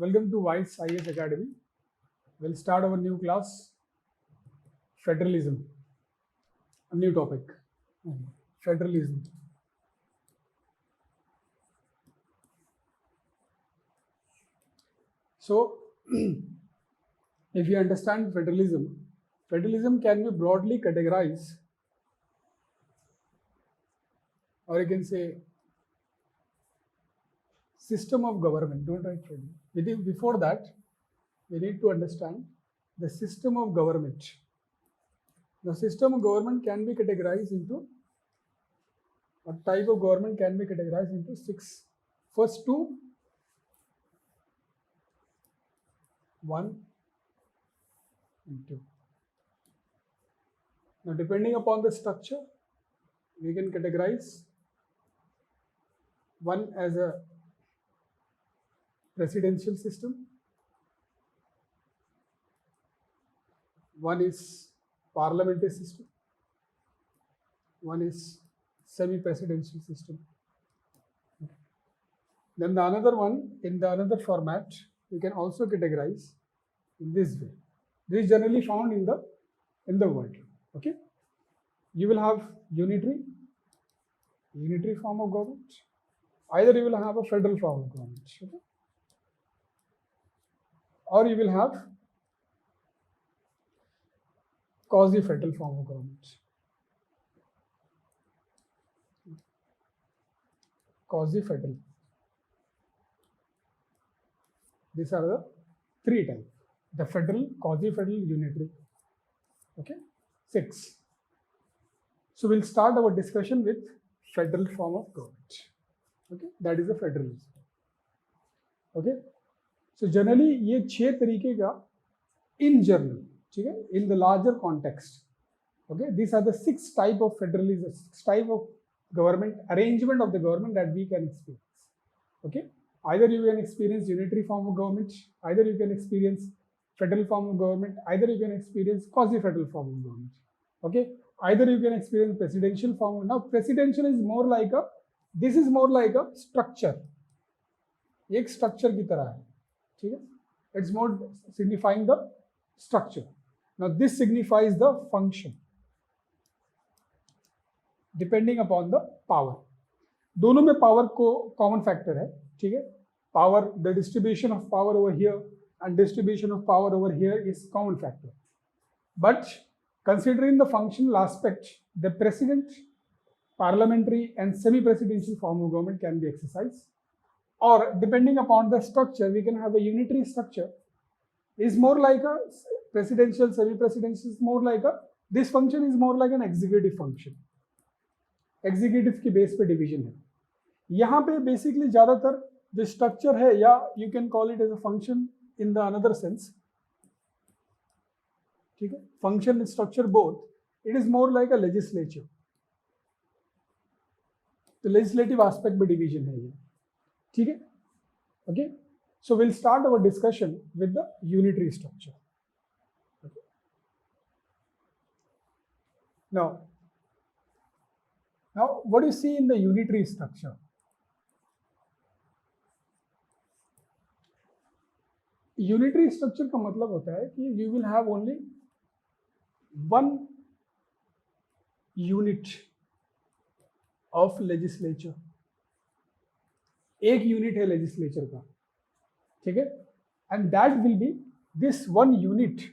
Welcome to Wise IAS Academy. We'll start our new class, Federalism. A new topic, Federalism. So, if you understand federalism, federalism can be broadly categorized, or you can say system of government. Don't write federal. Before that, we need to understand the system of government. The system of government can be categorized into, a type of government can be categorized into six. First two, one and two. Now, depending upon the structure, we can categorize one as a presidential system, one is parliamentary system, one is semi-presidential system. Then the another one, in the another format, we can also categorize in this way. This is generally found in the world. Okay, you will have unitary form of government. Either you will have a federal form of government, okay? Or you will have quasi-federal form of government. Quasi-federal. These are the three types: the federal, quasi-federal, unitary. Okay, 6. So we'll start our discussion with federal form of government. Okay, that is the federalism. Okay, so generally ये 6 तरीके का in general, ठीक है, in the larger context. Okay, these are the 6 type of federalism, 6 type of government arrangement of the government that we can experience. Okay, either you can experience unitary form of government, either you can experience federal form of government, either you can experience quasi-federal form of government. Okay, either you can experience presidential form. Now presidential is more like a, this is more like a structure, एक structure की तरह है, ठीक है, it's more signifying the structure. Now this signifies the function depending upon the power. दोनों में power को common factor है, ठीक है, power, the distribution of power over here and distribution of power over here is common factor. But considering the functional aspect, the president, parliamentary and semi-presidential form of government can be exercised. Or depending upon the structure, we can have a unitary structure. Is more like a presidential, semi-presidential is more like a, this function is more like an executive function. Executive की base पे division है. यहाँ पे basically ज़्यादातर जो structure है, या you can call it as a function in the another sense. ठीक है, function and structure both. It is more like a legislature. तो legislative aspect में division है ये. ठीक है, okay. So we'll start our discussion with the unitary structure. Okay. Now what do you see in the unitary structure? Unitary structure का मतलब होता है कि you will have only one unit of legislature. एक यूनिट है legislature का, ठीक है, and that will be, this one unit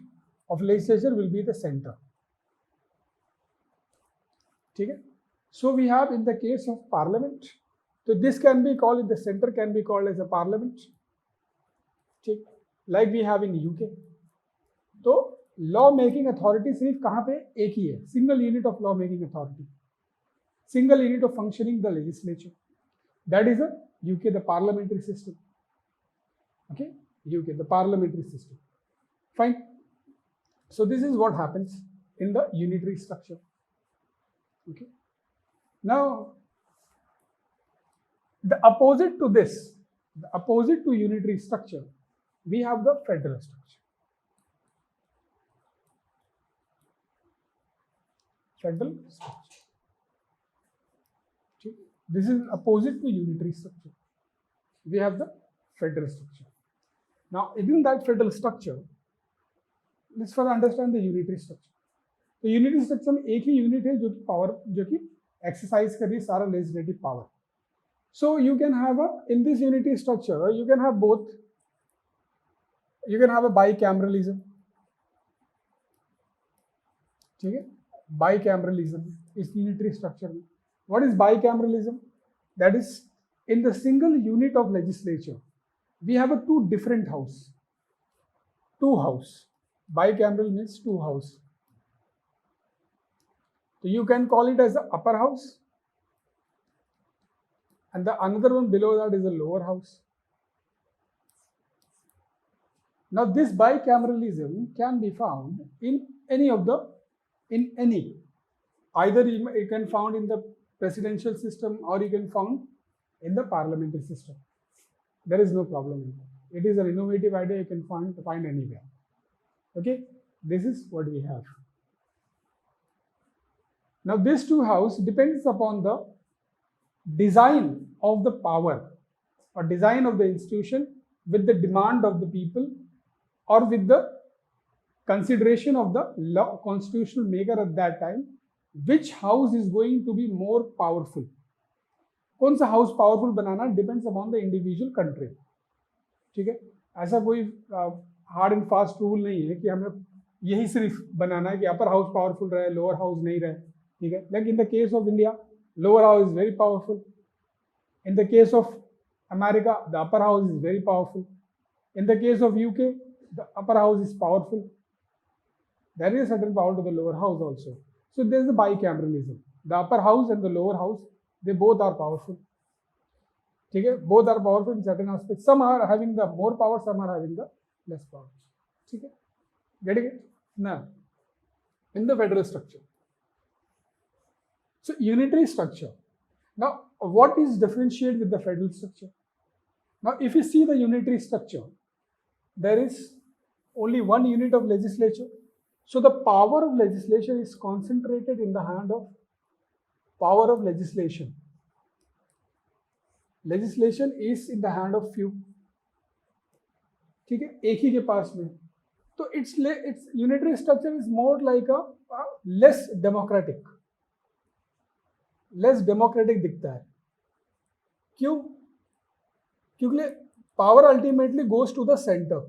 of legislature will be the center. ठीक है, so we have in the case of parliament, so this can be called, the center can be called as a parliament, ठीक, like we have in UK. तो law making authority सिर्फ कहाँ पे एक ही है, single unit of law making authority, single unit of functioning the legislature. That is a UK, the parliamentary system. Okay, UK, the parliamentary system. Fine. So this is what happens in the unitary structure. Okay. Now, the opposite to this, the opposite to unitary structure, we have the federal structure. Federal structure. This is opposite to unitary structure. We have the federal structure. Now within that federal structure, let's first understand the unitary structure. तो unitary structure में एक ही unit है जो कि power, जो कि exercise कर रही है सारा legislative power. So you can have in this unitary structure you can have both, you can have a bicameralism. ठीक है, बाइकैमरलिज्म इस यूनिटरी स्ट्रक्चर में. What is bicameralism? That is in the single unit of legislature we have a two different house. Bicameral means two house. So you can call it as the upper house and the another one below that is the lower house. Now this bicameralism can be found in any either you can found in the presidential system or you can found in the parliamentary system. There is no problem with that. It is an innovative idea you can find anywhere. Okay, this is what we have. Now this two house depends upon the design of the power or design of the institution with the demand of the people or with the consideration of the law constitutional maker at that time, which house is going to be more powerful. कौन सा house powerful banana depends upon the individual country. ठीक है, ऐसा कोई hard and fast rule नहीं है कि हमें यही सिर्फ बनाना है कि अपर हाउस पावरफुल रहे, लोअर हाउस नहीं रहे. ठीक है, like in the case of India lower house is very powerful. In the case of America the upper house is very powerful. In the case of UK the upper house is powerful. There is certain power to the lower house also. So there is the bicameralism. The upper house and the lower house they both are powerful. ठीक है, both are powerful in certain aspects. Some are having the more power, some are having the less power. ठीक है, getting it? Now in the federal structure, so unitary structure. Now what is differentiated with the federal structure? Now if you see the unitary structure, there is only one unit of legislature. So the power of legislation is concentrated in the hand of power of legislation. Legislation is in the hand of few. ठीक है, एक ही के पास में. तो its unitary structure is more like a less democratic दिखता है. क्यों? क्योंकि power ultimately goes to the center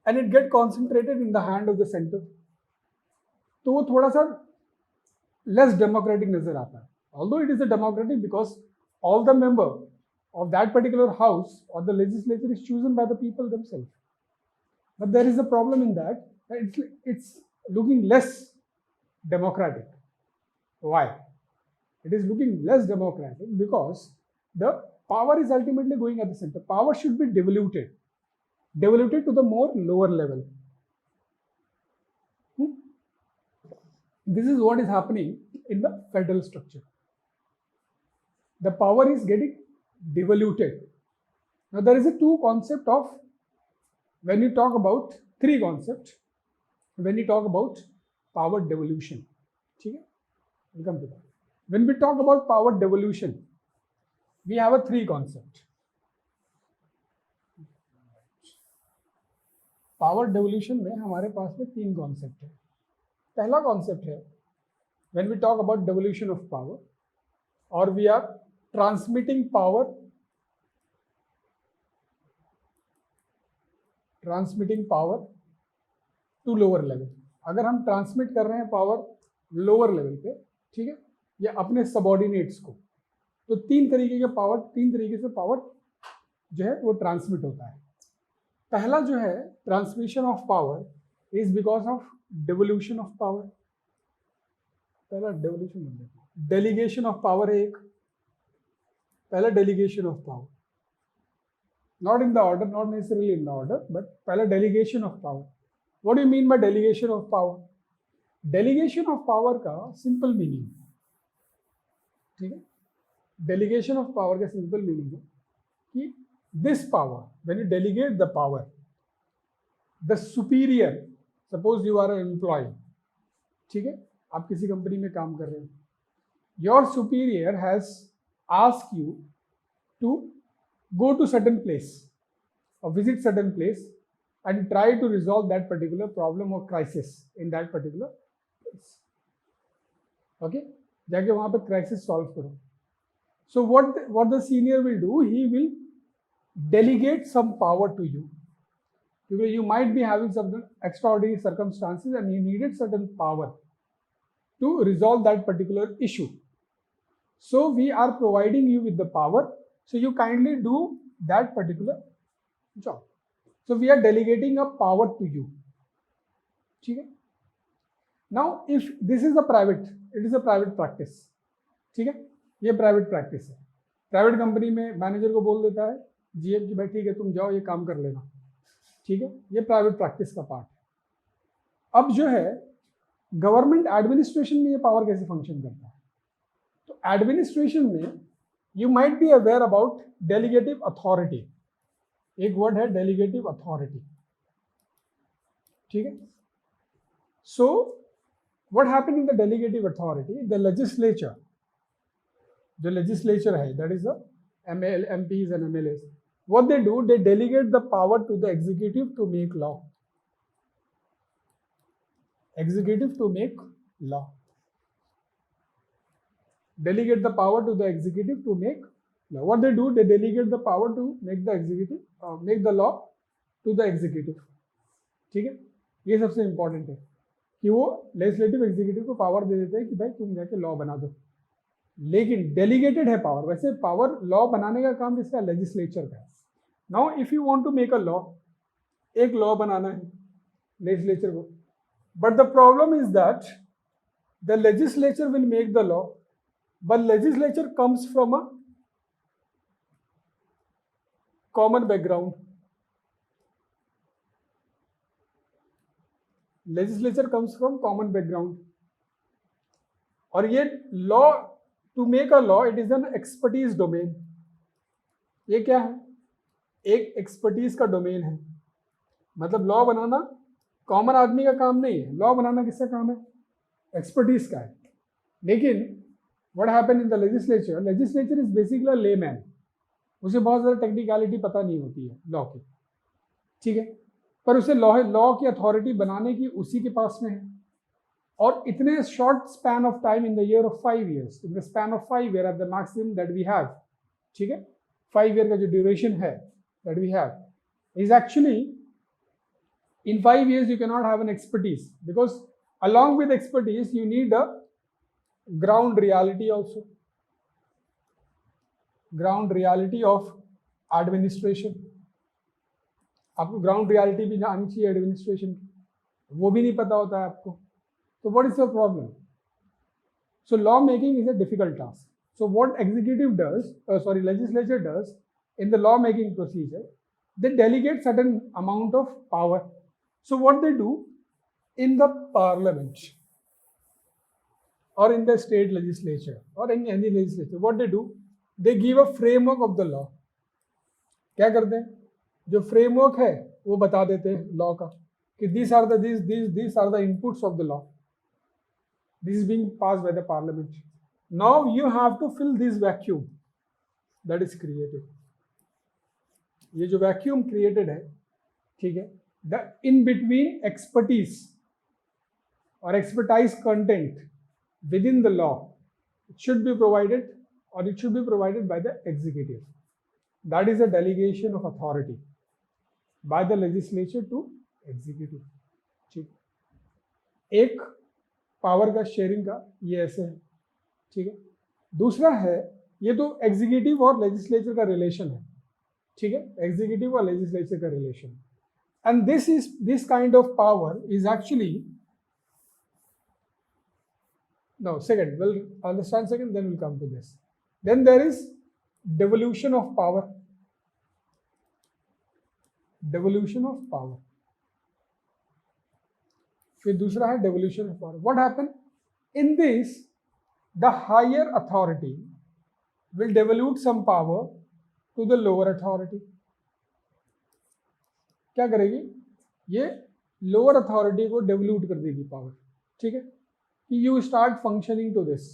and it get concentrated in the hand of the center. तो वो थोड़ा सा less democratic नजर आता है. Although it is a democratic because all the member of that particular house or the legislature is chosen by the people themselves. But there is a problem in that it's looking less democratic. Why? It is looking less democratic because the power is ultimately going at the center. Power should be devoluted to the more lower level. This is what is happening in the federal structure. The power is getting devoluted. Now there is a two concept of, when you talk about three concepts, when you talk about power devolution. ठीक है, we'll come to that. When we talk about power devolution, we have a three concept. Power devolution में हमारे पास में तीन concept है. पहला concept है when we talk about devolution of power or we are transmitting power to lower level. अगर हम transmit कर रहे हैं पावर लोअर लेवल पे, ठीक है, या अपने सबऑर्डिनेट्स को, तो तीन तरीके से पावर जो है वो ट्रांसमिट होता है. पहला जो है transmission of power is because of devolution of power. पहला डेलीगेशन ऑफ पावर है एक. पहला delegation of power, not in the order, not necessarily in the order, but पहला delegation of power. What do you mean by delegation of power? Delegation of power का simple meaning, ठीक है, delegation of power का simple meaning है कि this power, when you delegate the power, the superior, suppose you are an employ, ठीक है, आप किसी कंपनी में काम कर रहे हो, your superior has ask you to go to certain place or visit certain place and try to resolve that particular problem or crisis in that particular place. Okay, जाके वहाँ पे crisis solve करो. So what the senior will do, he will delegate some power to you, because you might be having some extraordinary circumstances and you needed certain power to resolve that particular issue. So we are providing you with the power, so you kindly do that particular job. So we are delegating a power to you. ठीक है? Now if this is a private, it is a private practice. ठीक है? ये private practice है. Private company में manager को बोल देता है जीएम की भाई ठीक है तुम जाओ ये काम कर लेना. ठीक है, ये प्राइवेट प्रैक्टिस का पार्ट है. अब जो है गवर्नमेंट एडमिनिस्ट्रेशन में ये पावर कैसे फंक्शन करता है. तो एडमिनिस्ट्रेशन में you might be aware about delegative authority. एक वर्ड है डेलीगेटिव अथॉरिटी. ठीक है. So what happened in the delegative authority, the legislature, जो लेजिस्लेचर है that is the MPs and MLAs, what they do, they delegate the power to the executive to make law. Executive to make law. Delegate the power to the executive to make law. What they do, they delegate the power to make the executive, make the law to the executive. ठीक है, ये सबसे important है कि वो legislative executive को power दे देते हैं कि भाई तुम जाके लॉ बना दो. लेकिन डेलीगेटेड है पावर. वैसे पावर लॉ बनाने का काम किसका, लेजिस्लेचर का है. Now if you want to make a law, एक लॉ बनाना है लेजिस्लेचर को, but the problem is that the legislature will make the law, but legislature comes from a common background. Legislature comes from common background. और ये law, to make a law, it is an expertise domain. ये क्या है, एक expertise का domain है. मतलब law बनाना common आदमी का काम नहीं है. लॉ बनाना किसका काम है, एक्सपर्टीज का है. लेकिन what happen in the legislature, legislature is basically a layman. उसे बहुत ज़्यादा टेक्निकलिटी पता नहीं होती है लॉ की. ठीक है, पर उसे लॉ की अथॉरिटी बनाने की उसी के पास में है. और इतने short span of time, in the year of 5 years, in the span of 5 years at the maximum that we have. ठीक है, 5 year का जो ड्यूरेशन है that we have is actually, in 5 years you cannot have an expertise, because along with expertise you need a ground reality also. Ground reality of administration. आपको ground reality भी आनी चाहिए administration की, वो भी नहीं पता होता है आपको. तो what is your problem. So law making is a difficult task. So what executive does, legislature does in the law making procedure, they delegate certain amount of power. So what they do in the parliament or in the state legislature or in any legislature, what they do, they give a framework of the law. क्या करते हैं, जो framework है वो बता देते हैं law का कि these are the inputs of the law. This is being passed by the parliament. Now you have to fill this vacuum that is created. ये जो वैक्यूम क्रिएटेड है, ठीक है, द इन बिटवीन एक्सपर्टीज और expertise content within the law, it should be provided और it should be provided by the executive. That is a delegation of authority by the legislature to executive. ठीक, एक power का sharing का ये ऐसे है. ठीक है, दूसरा है ये तो एग्जीक्यूटिव और लेजिस्लेचर का रिलेशन है. ठीक है, एग्जीक्यूटिव और लेजिस्लेचर का relation. And this kind of power is actually, no second, will understand second, then will come to this. Then there is devolution of power. Devolution of power. फिर दूसरा है devolution of power. What happen in this, the higher authority will devolute some power to the lower authority. क्या करेगी, ये lower authority को डेवल्यूट कर देगी power. ठीक है, कि you start functioning to this.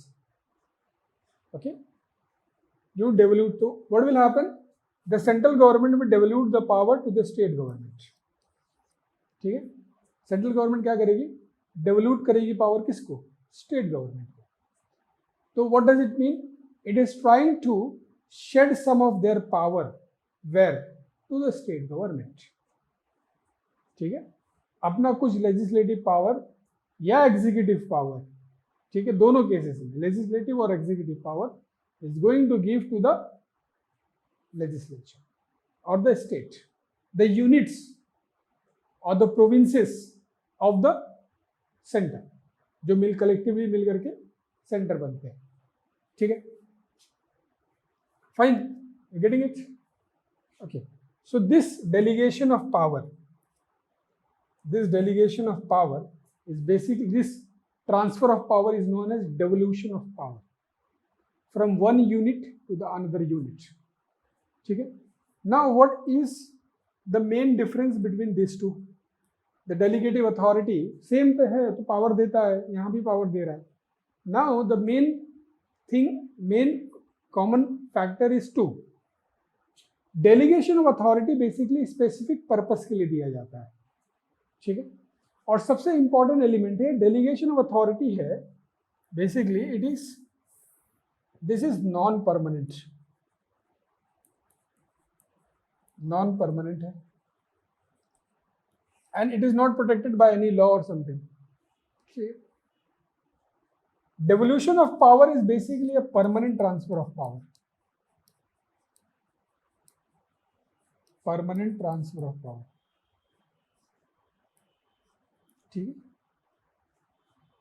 Okay, you devolute. तो what will happen, the central government will devolute the power to the state government. ठीक है, सेंट्रल गवर्नमेंट क्या करेगी, डेवल्यूट करेगी पावर किसको, स्टेट गवर्नमेंट को। तो what does it mean, it is trying to shed some of their power where, to the state government. ठीक है, अपना कुछ लेजिस्लेटिव पावर या एग्जीक्यूटिव पावर, ठीक है, दोनों केसेस में लेजिस्लेटिव और executive power is going to give to the legislature or the state, the units or the provinces of the center, जो मिल कलेक्टिवली मिल करके सेंटर बनते हैं। ठीक है, fine, getting it? Okay, so this delegation of power is basically, this transfer of power is known as devolution of power from one unit to the another unit. ठीक है, now what is the main difference between this two? The delegative authority same तो है, तो power देता है, यहाँ भी power दे रहा है। Now the main common factor is to, delegation of authority basically specific purpose के लिए दिया जाता है। ठीक है, और सबसे इंपॉर्टेंट एलिमेंट है डेलीगेशन ऑफ अथॉरिटी है basically it is, this is non permanent है, and it is not protected by any law or something. Okay. Devolution of power is basically a permanent transfer of power. Permanent transfer of power. ठीक है,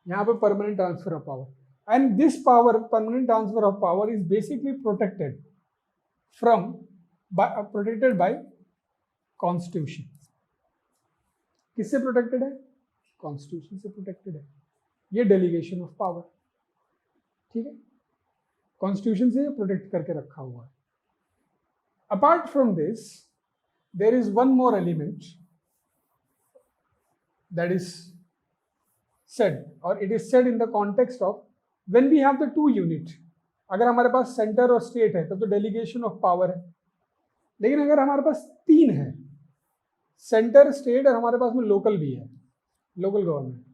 यहाँ पे permanent transfer of power, and this power, permanent transfer of power, is basically protected by constitution. किससे protected है, constitution से protected है ये delegation of power. ठीक है, कॉन्स्टिट्यूशन से प्रोटेक्ट करके रखा हुआ है। Apart from this there is one more element that is said, और it is said in the context of when we have the two unit. अगर हमारे पास सेंटर और स्टेट है तब तो डेलीगेशन ऑफ पावर है, लेकिन अगर हमारे पास तीन है, सेंटर, स्टेट और हमारे पास में लोकल भी है, लोकल गवर्नमेंट,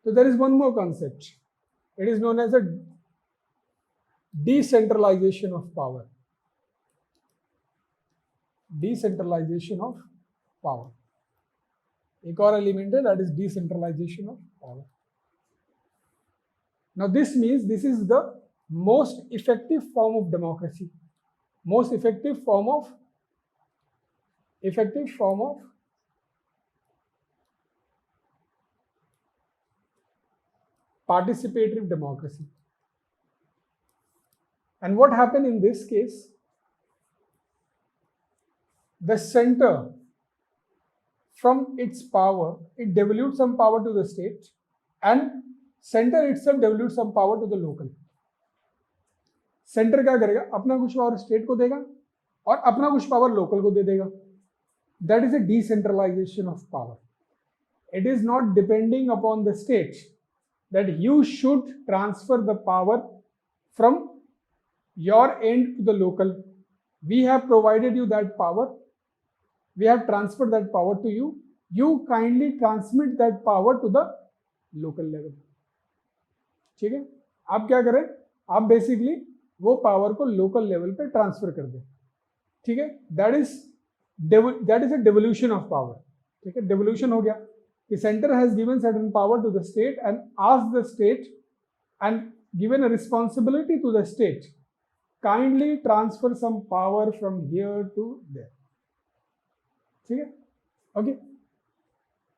तो there is one more concept, it is known as a decentralisation of power. Decentralisation of power एक और एलिमेंट है, that is decentralisation of power. Now this means this is the most effective form of democracy, most effective form of participatory democracy. And what happened in this case, the center from its power, it devolutes some power to the state, and center itself devolutes some power to the local. Centre क्या करेगा, अपना कुछ power state को देगा और अपना कुछ power local को दे देगा। That is a decentralisation of power. It is not depending upon the state that you should transfer the power from your end to the local. We have provided you that power, we have transferred that power to you, you kindly transmit that power to the local level. ठीक है, आप क्या करें, आप basically वो power को local level पे transfer कर दें. ठीक है, that is a devolution of power. ठीक है, डेवोल्यूशन हो गया कि centre has given certain power to the state and asked the state and given a responsibility to the state, kindly transfer some power from here to there. ठीक है, okay.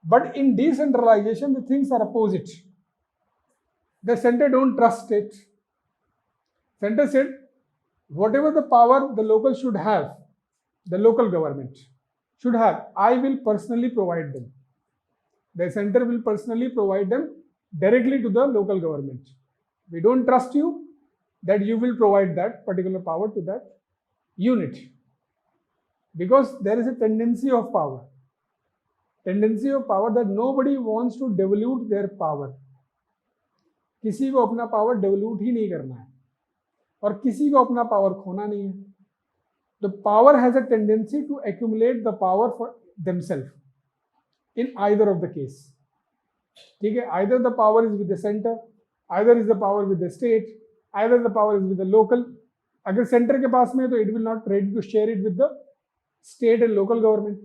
But in decentralisation the things are opposite. The center don't trust state. Center said, whatever the power the local should have, the local government should have, I will personally provide them. The center will personally provide them directly to the local government. We don't trust you that you will provide that particular power to that unit. Because there is a tendency of power that nobody wants to devolute their power. किसी को अपना power डेवलूट ही नहीं करना है और किसी को अपना पावर खोना नहीं है. the power has a tendency to accumulate the power for themselves in either of the case. ठीक है, either the power is with the center, either is the power with the state, either the power is with the local. अगर center के पास में है तो it will not ready to share it with the state and local government.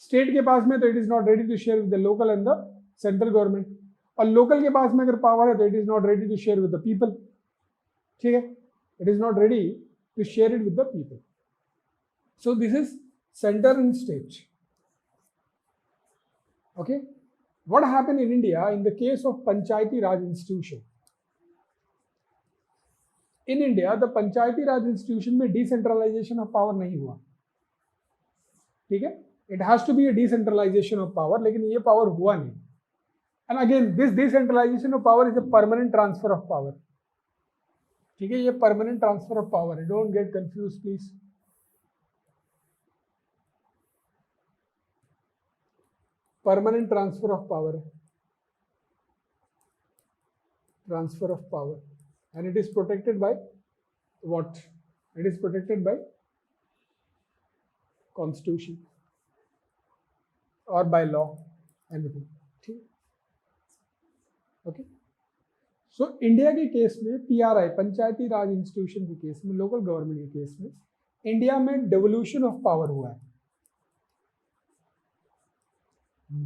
State के पास में तो it is not ready to share with the local and the central government. और local के पास में अगर power है तो it is not ready to share with the people. ठीक है, it is not ready to share it with the people. So this is center and state. Okay. What happened in India in the case of Panchayati Raj institution? In India, the Panchayati Raj institution में decentralization of power नहीं हुआ. ठीक है, it has to be a decentralization of power, लेकिन ये power हुआ नहीं. And again, this decentralization of power is a permanent transfer of power. ठीक है, ये permanent transfer of power है. Don't get confused, please. Permanent transfer of power, transfer of power, and it is protected by what? It is protected by constitution or by law, anything. Okay. So India के case में PRI पंचायती राज institution के case में, local government के case में, India में devolution of power हुआ है.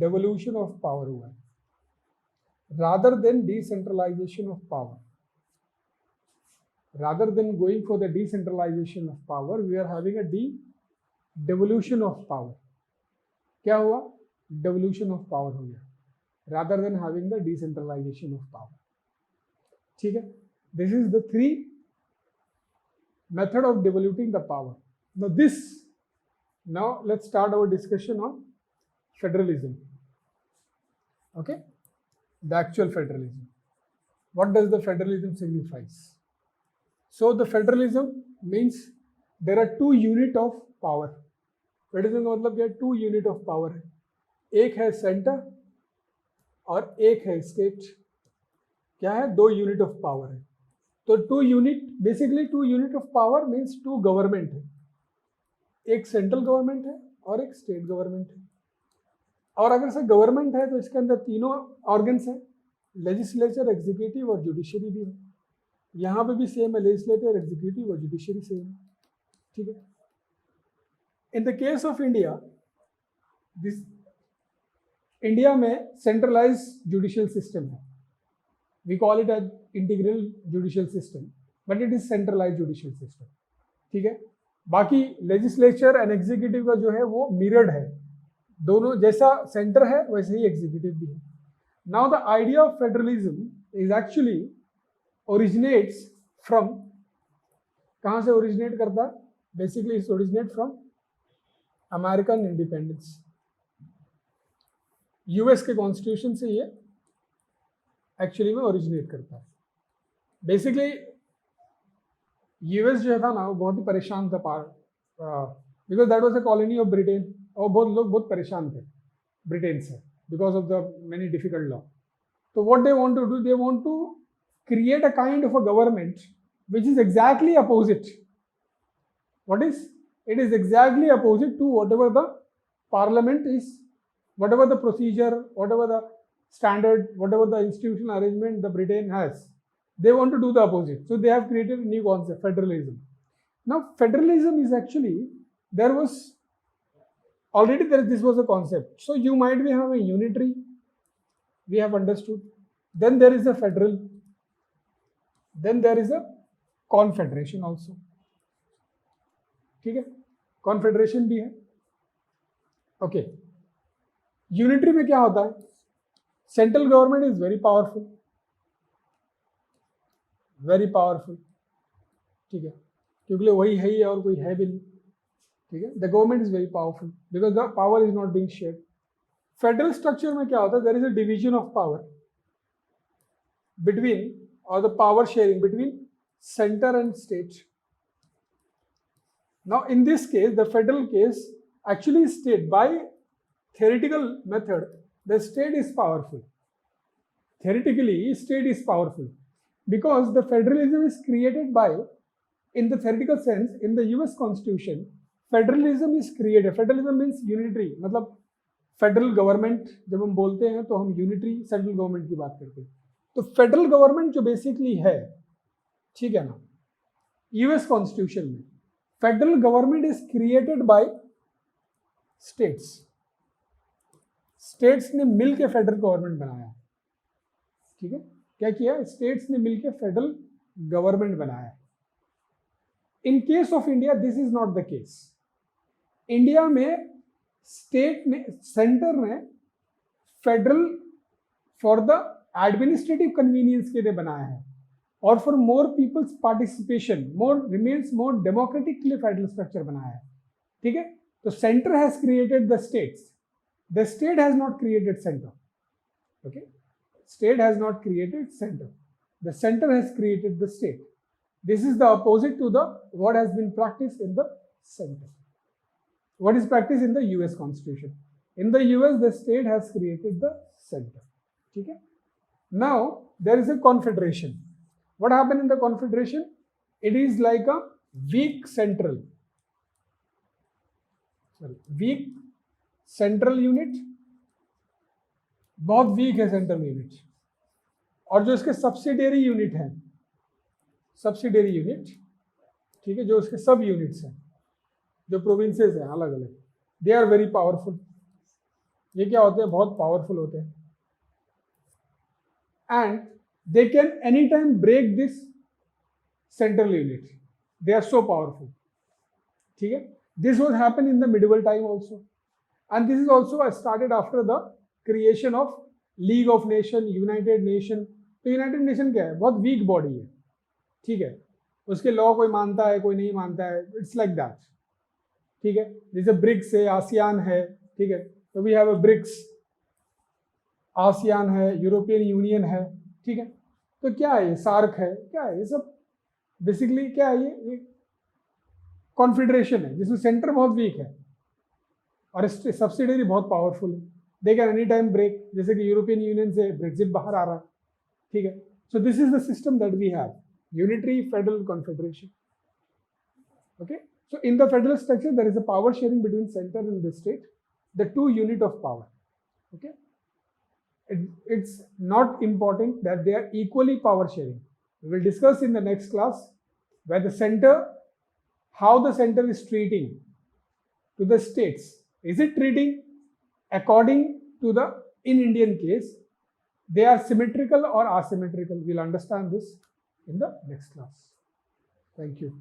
Devolution of power हुआ है, rather than decentralization of power. Rather than going for the decentralization of power, we are having a devolution of power. क्या हुआ? Devolution of power हो गया, rather than having the decentralization of power. ठीक है, this is the three method of devoluting the power. Now let's start our discussion on federalism. Okay, the actual federalism. What does the federalism signifies? So the federalism means there are two unit of power. Federalism का मतलब क्या? two unit of power है. एक है centre और एक है state. क्या है? दो यूनिट ऑफ पावर है. तो two unit of power means two government है. एक सेंट्रल गवर्नमेंट है और एक स्टेट गवर्नमेंट है. और अगर से गवर्नमेंट है तो इसके अंदर तीनों ऑर्गन्स हैं, लेजिस्लेचर, एग्जीक्यूटिव और जुडिशरी भी है. यहाँ पे भी सेम है, लेजिस्लेचर, एग्जीक्यूटिव और जुडिशरी सेम है. ठीक है. In the case of India, India में सेंट्रलाइज जुडिशियल सिस्टम है. We call it as integral judicial system, but it is centralise judicial system. ठीक है. बाकी लेजिस्लेचर एंड एग्जीक्यूटिव का जो है वो मिरर्ड है, दोनों जैसा सेंटर है वैसे ही एग्जीक्यूटिव भी है. Now the idea of federalism is actually originates from, कहाँ से ओरिजिनेट करता है? Basically it's originate from American independence. US के कॉन्स्टिट्यूशन से ये एक्चुअली में ओरिजिनेट करता है. बेसिकली यूएस जो था ना, वो बहुत ही परेशान था because that was a colony of Britain. और बहुत लोग बहुत परेशान थे ब्रिटेन से because of the many difficult law. तो what they want to do, they want to create a kind of a government which is exactly opposite. What is? It is exactly opposite to whatever the parliament is, whatever the procedure, whatever the standard, whatever the institutional arrangement the Britain has. They want to do the opposite. So they have created a new concept, federalism. Now federalism is actually, this was a concept. So you might be having a unitary, we have understood. Then there is a federal. Then there is a confederation also. ठीक है, confederation भी है. Okay. Unitary में क्या होता है? Central government is very powerful. Very powerful. ठीक है, क्योंकि वही है ही और कोई है भी नहीं. ठीक है, the government is very powerful because the power is not being shared. Federal structure में क्या होता है? There is a division of power between, or the power sharing between center and state. Now in this case, the federal case, actually state by theoretical method, the state is powerful. Theoretically, state is powerful because the federalism is created by in the theoretical sense, in the US Constitution, federalism is created. Federalism means unitary, मतलब federal government जब हम बोलते हैं तो हम unitary central government की बात करते हैं. तो फेडरल गवर्नमेंट जो बेसिकली है, ठीक है ना, यूएस कॉन्स्टिट्यूशन में federal government is created by states. States ने मिलकर फेडरल गवर्नमेंट बनाया. ठीक है, क्या किया? स्टेट्स ने मिलकर फेडरल गवर्नमेंट बनाया. In case of India this is not the case. India में स्टेट ने, सेंटर ने federal for the administrative convenience के लिए बनाया है और for more peoples participation, more remains more democratic के लिए फेडरल स्ट्रक्चर बनाया है. ठीक है, तो centre has created the states, the state has not created centre. Okay, state has not created centre, the centre has created the state. This is the opposite to the what has been practised in the centre. What is practiced in the US Constitution? In the US, the state has created the center. Okay? Now, there is a confederation. What happened in the confederation? It is like a weak central. Weak central unit. बहुत weak है central unit. और जो इसके subsidiary unit है, subsidiary unit, ठीक है, जो इसके सब units हैं, जो प्रोविंसेस हैं अलग अलग, दे आर वेरी पावरफुल. ये क्या होते हैं? बहुत पावरफुल होते हैं. And they can any time break this central unit. They are so powerful. ठीक है, this was happen in the medieval time also, and this is also started after the creation of league of nation, united nation. तो united nation क्या है? बहुत week body है. ठीक है, उसके लॉ कोई मानता है, कोई नहीं मानता है. It's like that. ठीक है, जैसे ब्रिक्स है, आसियान है. ठीक है, तो we have a BRICS, ASEAN है, यूरोपियन यूनियन है. ठीक है, तो क्या है ये? सार्क है. क्या है ये सब? बेसिकली क्या है ये कॉन्फेडरेशन है जिसमें सेंटर बहुत वीक है और सब्सिडरी बहुत पावरफुल है. They can any time break, जैसे कि यूरोपियन यूनियन से ब्रेक्जिट बाहर आ रहा है. ठीक है, so this is the system that we have, unitary federal confederation. Okay, so in the federal structure there is a power sharing between center and the state, the two unit of power. Okay, it's not important that they are equally power sharing. We will discuss in the next class where the center, how the center is treating to the states. Is it treating according to the, in Indian case, they are symmetrical or asymmetrical? We'll understand this in the next class. Thank you.